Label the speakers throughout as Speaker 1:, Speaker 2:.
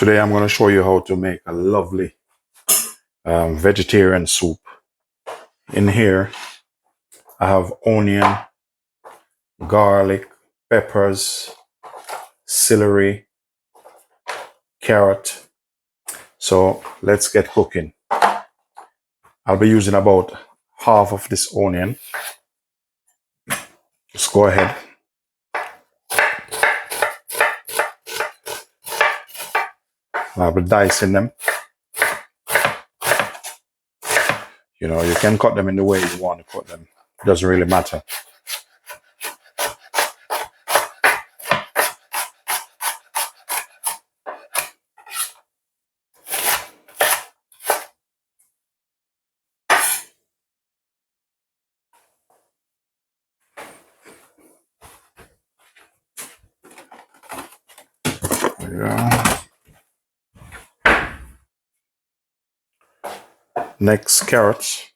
Speaker 1: Today I'm going to show you how to make a lovely vegetarian soup. In here I have onion, garlic, peppers, celery, carrot. So let's get cooking. I'll be using about half of this onion. Just go ahead. I'll be dicing them. You know, you can cut them in the way you want to cut them. It doesn't really matter. Yeah. Next, carrots.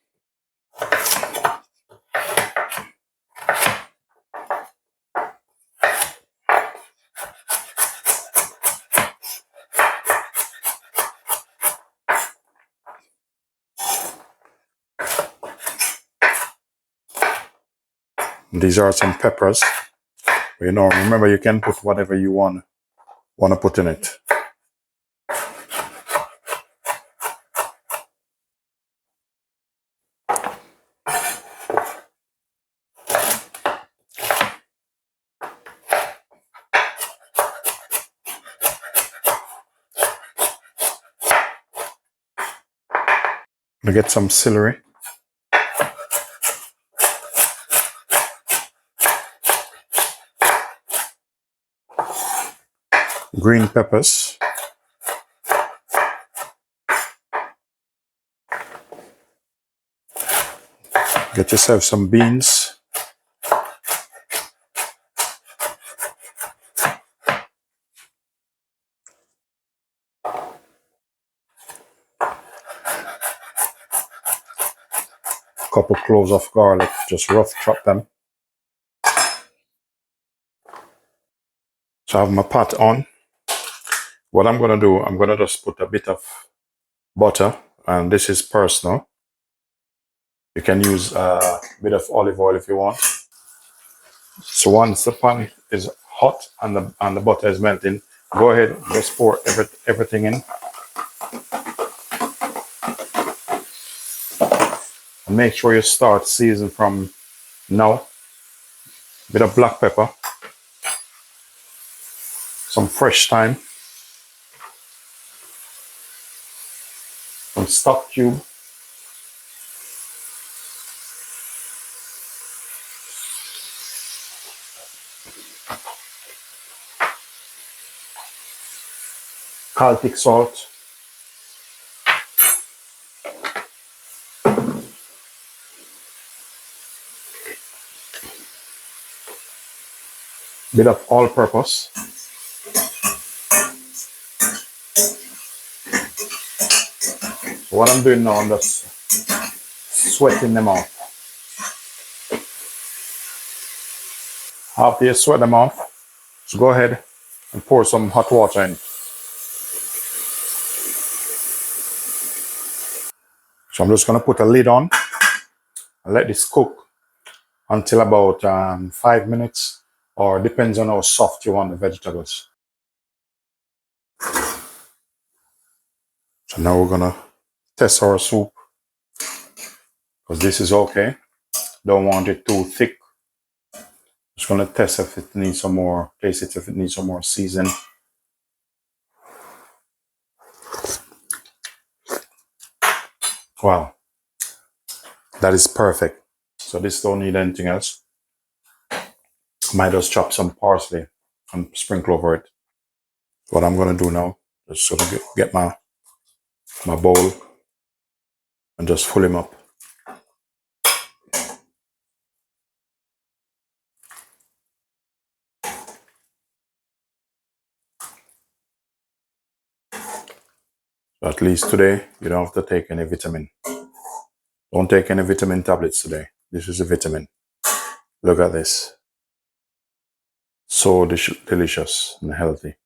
Speaker 1: These are some peppers. You know, remember you can put whatever you want to put in it. I'm gonna get some celery. Green peppers. Get yourself some beans. Couple cloves of garlic, just rough chop them. So I have my pot on. What I'm gonna do, I'm gonna just put a bit of butter, and this is personal. You can use a bit of olive oil if you want. So once the pan is hot and the butter is melting, go ahead and just pour everything in. And make sure you start seasoning from now. Bit of black pepper, some fresh thyme, some stock cube, Celtic salt, bit of all-purpose, what I'm doing now, I'm just sweating them off. After you sweat them off, just go ahead and pour some hot water in. So I'm just going to put a lid on and let this cook until about 5 minutes, or depends on how soft you want the vegetables. So now we're going to test our soup, because this is okay. Don't want it too thick. Just going to test if it needs some more, taste it if it needs some more season. Wow, that is perfect. So this don't need anything else. Might just chop some parsley and sprinkle over it. What I'm going to do now is sort of get my bowl and just fill him up. So at least today, you don't have to take any vitamin. Don't take any vitamin tablets today. This is a vitamin. Look at this. So delicious and healthy.